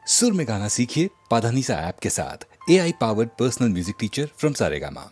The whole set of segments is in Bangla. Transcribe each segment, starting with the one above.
सुर में गाना सीखिए पाधानीसा ऐप के साथ। AI powered personal music teacher from Saregama.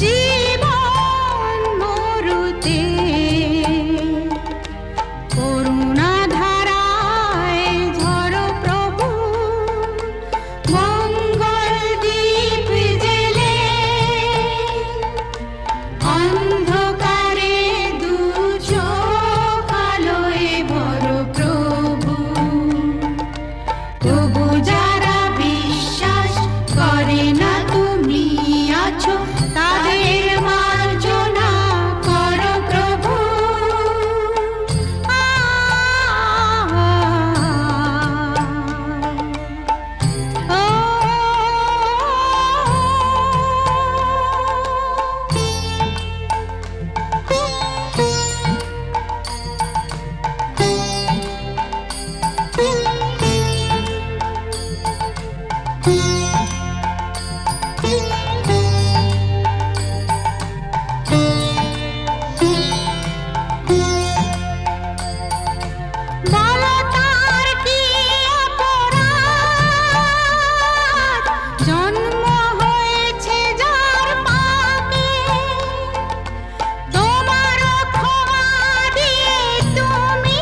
জীবন মরুতে করুণা ধারায় ঝরো প্রভু, মঙ্গল দীপ জেলে অন্ধকারে দু চোখ আলোয় ভরো প্রভু। তবু যারা বিশ্বাস করে না তুমি আছো, তাদের মার্জনা করো প্রভু। বলো তার কি অপরাধ, জন্ম হয়েছে যার পাপে, তোমার ক্ষমা দিয়ে তুমি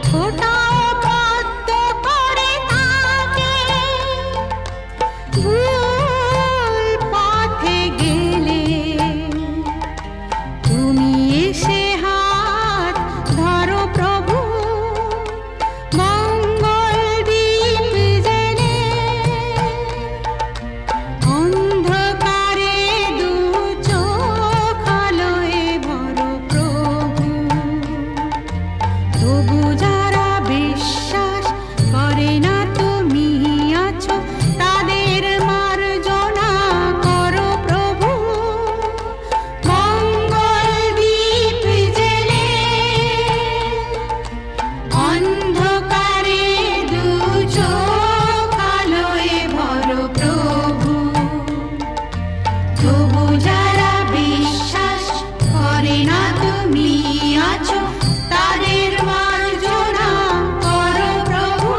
ফোটাও পদ্ম করে তাকে। ভুল পথে গেলে তুমি এসে হাত ধরো প্রভু, মঙ্গল দীপ জেলে অন্ধকারে দু চোখ আলোয় ভরো প্রভু। তবু যারা বিশ্বাস করে না তুমি আছো, তাদের মার্জনা করো প্রভু। মঙ্গল দীপ জেলে অন্ধকারে দু চোখ আলোয় ভরো প্রভু। তবু যারা বিশ্বাস করে না তুমি আছো, তাদের মার্জনা করো প্রভু।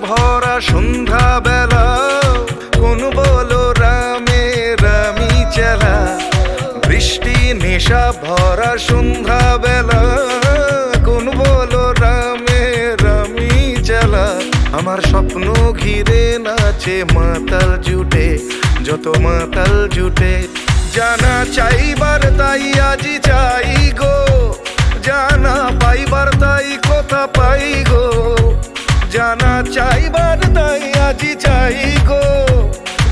ভরা সন্ধ্যা বেলা কোন বলো রামে রামি চেলা বৃষ্টি নেশা ভরা সন্ধ্যা বেলা কোন বলো রামে রামি চেলা আমার স্বপ্ন ঘিরে নাচে মাতাল জুটে যত মাতাল জুটে জানা চাইবার তাই আজি চাই গো জানা পাইবার তাই কথা পাই গো জানা চাইবার তাই আজি চাই গো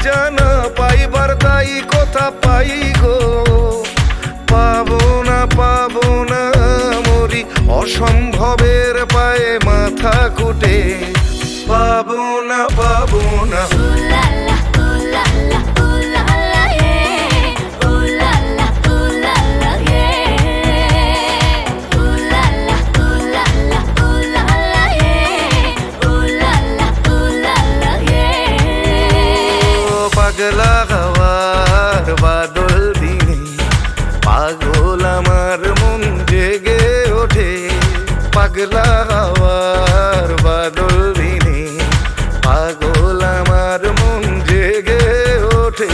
জানা পাইবার তাই কথা পাই গো পাবো না মরি অসম্ভবের পায়ে মাথা কুটে পাবো না পাগলা হওয়ার বাদল দিনে পাগল আমার মন জেগে ওঠে পাগলা হওয়ার বাদল দিনে পাগল আমার মন জেগে ওঠে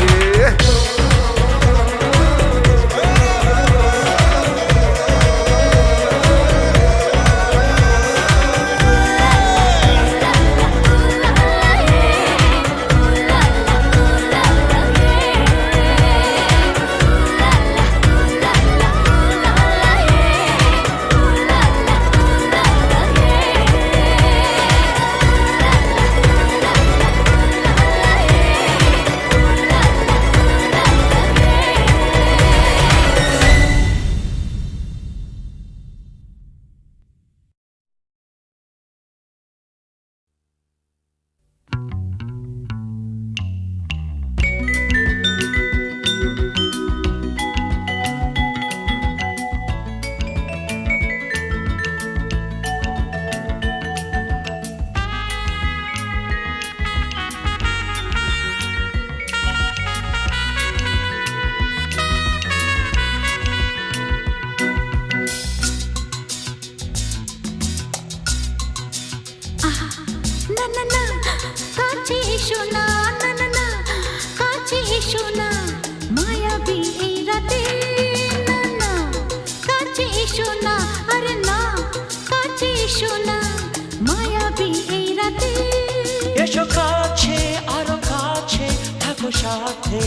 এসো কাছে আরো কাছে থাকো সাথে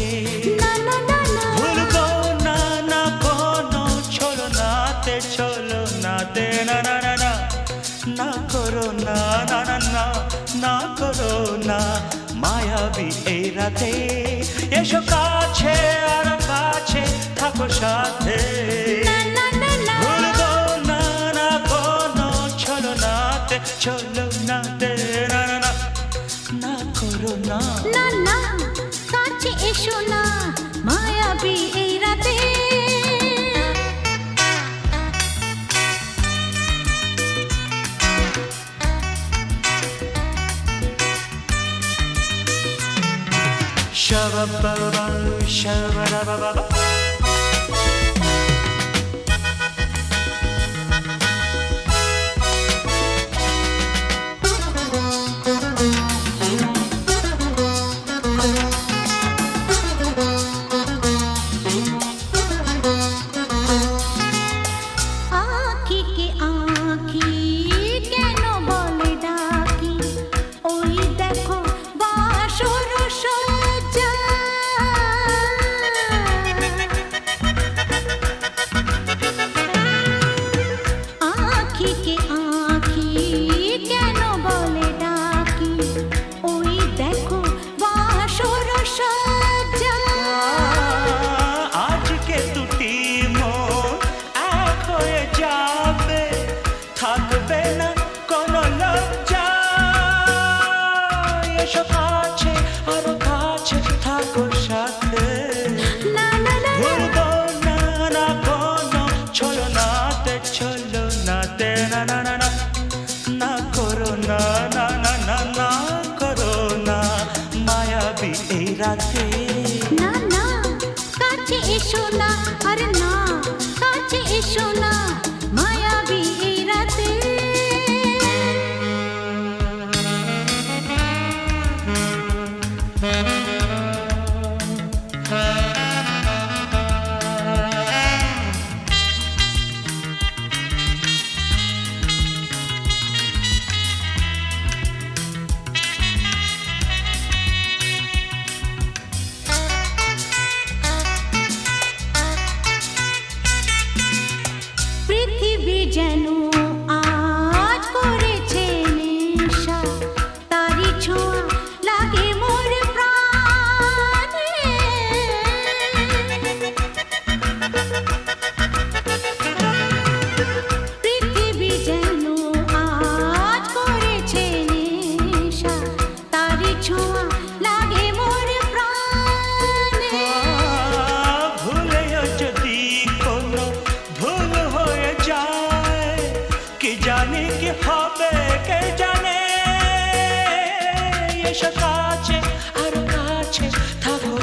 ভুলবো না না কোনো চলো নাতে না না না না না করো না না না না না করো না মায়াবী এই রাতে এসো কাছে আরো কাছে থাকো সাথে ভুলবো না না কোনো চলো নাতে না না না না করো না না না কাছে এসো না মায়াবী এই রাতে Shabba-ba-ba, shabba-da-ba-ba-ba. না না কাছে এসো না আরে না কাছে এসো না মায়াবী এই রাতে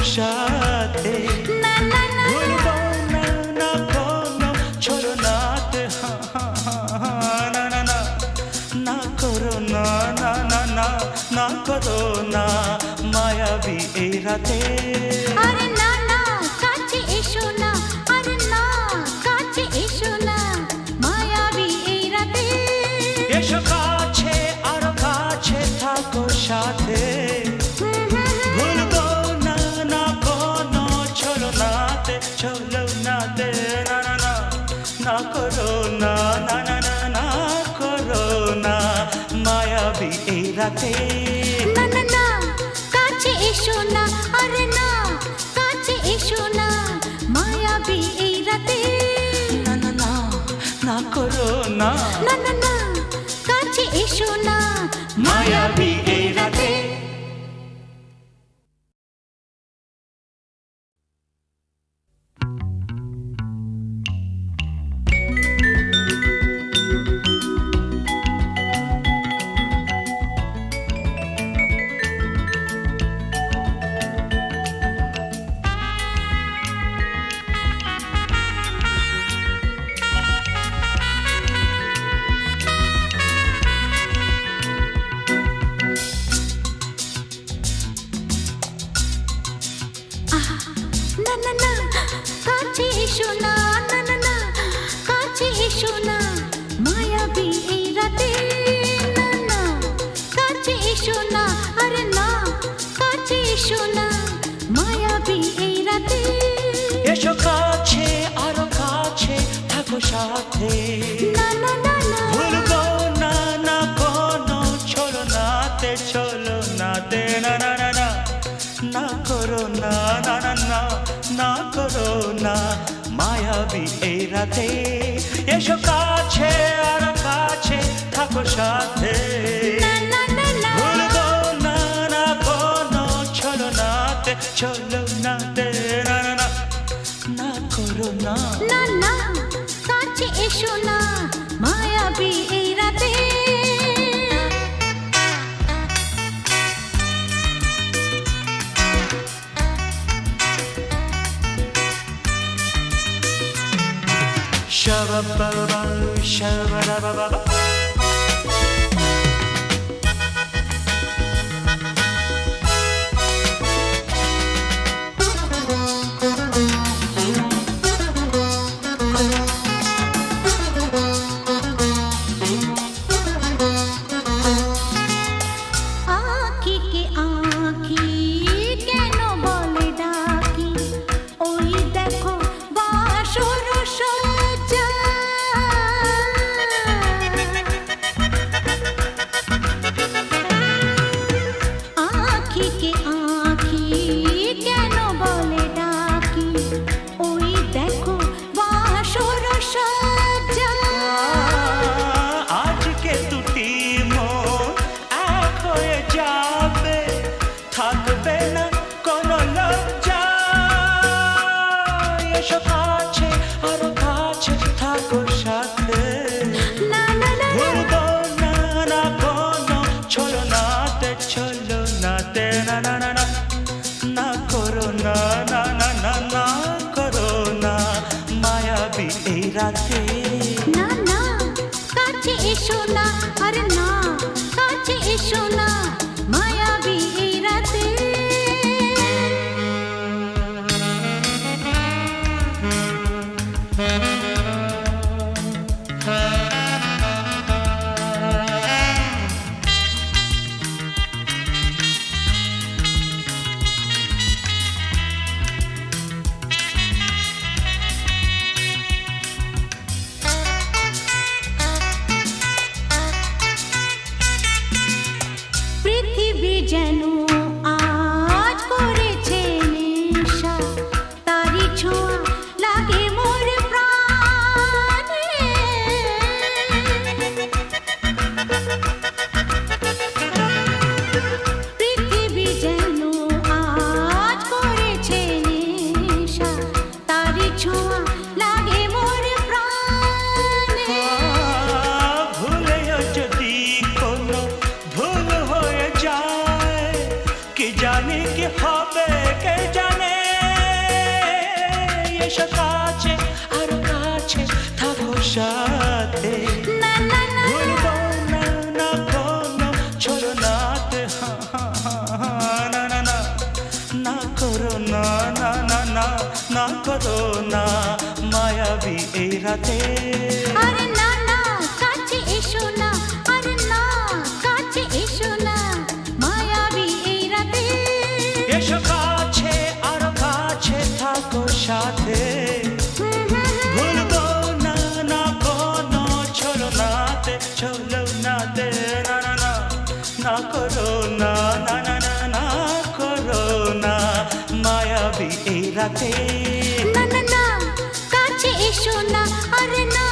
সাথে না না না ভুলবো না না কোনো ছলনাতে না না না না করো না না না না না করো না মায়াবী এই রাতে আরে না না কাছে এসো না আরে না কাছে এসো না মায়াবী এই রাতে এসো কাছে আরো কাছে থাকো সাথে ভুলবো না না কোনো ছলনাতে ছলনাতে না না না না করো না না না না না করো না মায়াবী এই রাতে না না না কাছে এসো না আরে না কাছে এসো না মায়াবী এই রাতে না না না না করো না না না না কাছে এসো না মায়াবী এই রাতে না না না কাছে এসো না না না না কাছে এসো না মায়াবী এই রাতে না না কাছে এসো না আরে না কাছে এসো না মায়াবী এই রাতে এসো কাছে আরো কাছে থাকো সাথে না না না না ভুলবো না না কোনো ছলনাতে ছলনাতে না না না না না করো না না না না না করো না মায়াবী এই রাতে এসো কাছে আর কাছে থাকো সাথে না না না না ভুলবো না না কোনো ছলনাতে ছলনাতে না না না না করো না না না কাছে এসো না মায়াবী এই রাতে Shabba-ba-ba, shabba-da-ba-ba-ba. আঁখি কে আঁখি কেন বলে ডাকি ওই দেখো বাসর সজ্জা আঁখি কে আঁখি কেন বলে ডাকি ওই দেখো বাসর সজ্জা আজকে দুটি মন এক হয়ে যাবে থাকবে না কোনো লজ্জা এসো কাছে আরো কাছে থাকো সাথে না না না ভুলবো না না কোনো ছলনাতে ছলনাতে না না না না না করো না না না না না করো না মায়াবী এই রাতে না না কাছে এসো না আরে না কাছে এসো না মায়াবী এই রাতে করো না মায়াবী এই রাতে আরে না না কাছে এসো না আরে না কাছে এসো না মায়াবী এই রাতে এসো কাছে আরো কাছে থাকো সাথে ভুলবো না না কোনো ছলো নাতে চলো নাতে না না না না করো না না না না না করো না মায়াবী এই রাতে না না না কাছে এসো না আরে না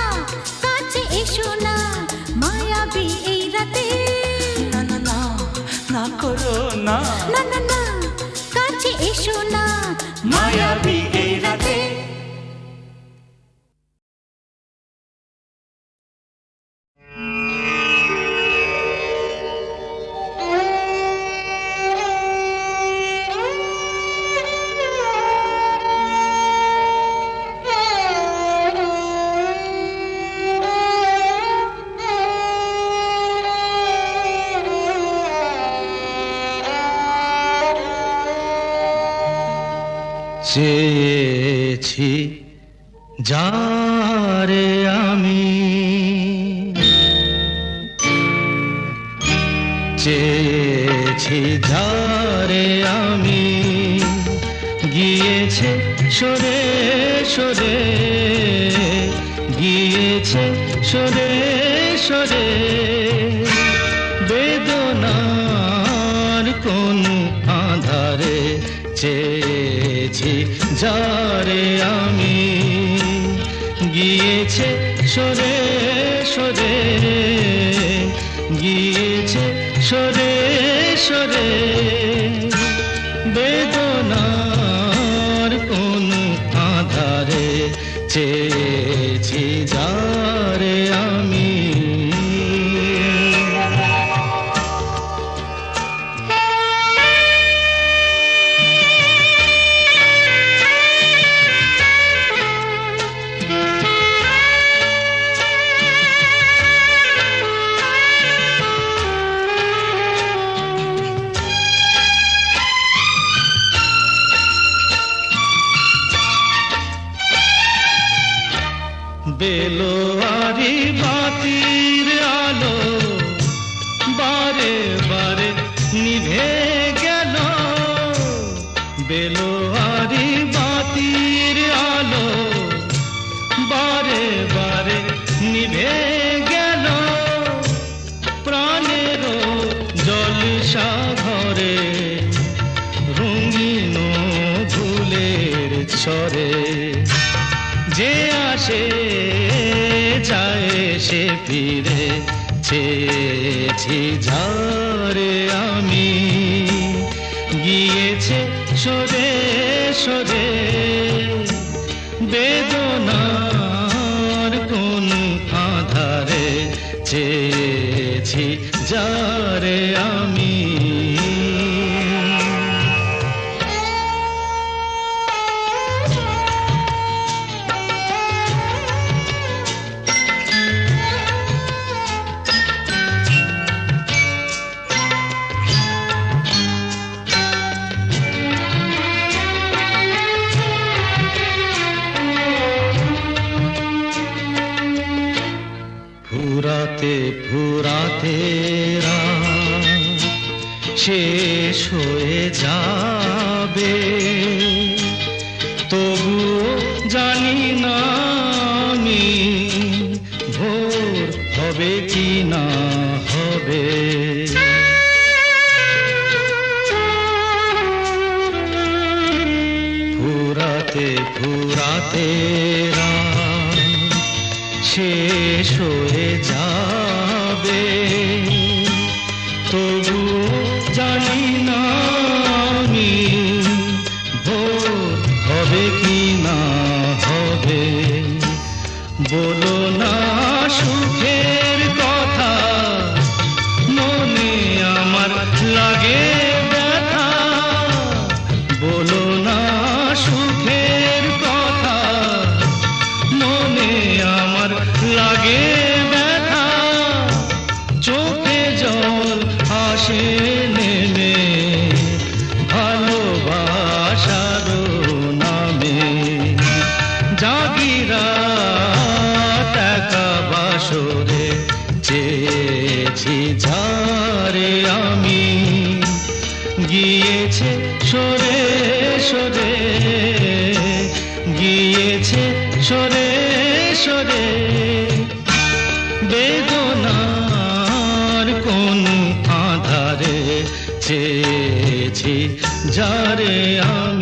কাছে এসো না মায়াবী এই রাতে না না না না করো না না না না কাছে এসো না মায়াবী এই রাতে চেয়েছি যারে আমি চেয়েছি যারে আমি গিয়েছে সরে সরে গিয়েছে সরে সরে বেদনার কোন আধারে চেয়েছি যারে আমি গিয়েছে সরে সরে গিয়েছে সরে সরে বেদনার কোন আধারে চেয়েছি যারে আমি বেলোয়ারি বাতির আলো বারে বারে নিভে গেল বেলোয়ারি বাতির আলো বারে বারে নিভে গেল প্রাণের জলসা ঘরে রঙিন ফুলের ছড়ে যে আসে যায় সে ফিরে চেয়েছি যারে আমি গিয়েছে সরে সরে বেদনার কোন আধারে চেয়েছি যারে আমি ফুরাতে ফুরাতে রাত শেষ হয়ে যাবে তবুও জানি না আমি ভোর হবে কি না হবে ফুরাতে ফুরাতে রাত শেষ হয়ে যাবে তবু জানি না আমি ভোর হবে কি না হবে বলো না সুখের কথা মনে আমার লাগে ব্যথা বলো না সুখের কথা মনে আমার লাগে ব্যথা চোখে জল আসে নেমে ভালোবাসার নামে সরে সরে বেদনার কোন আধারে চেয়েছি যারে আমি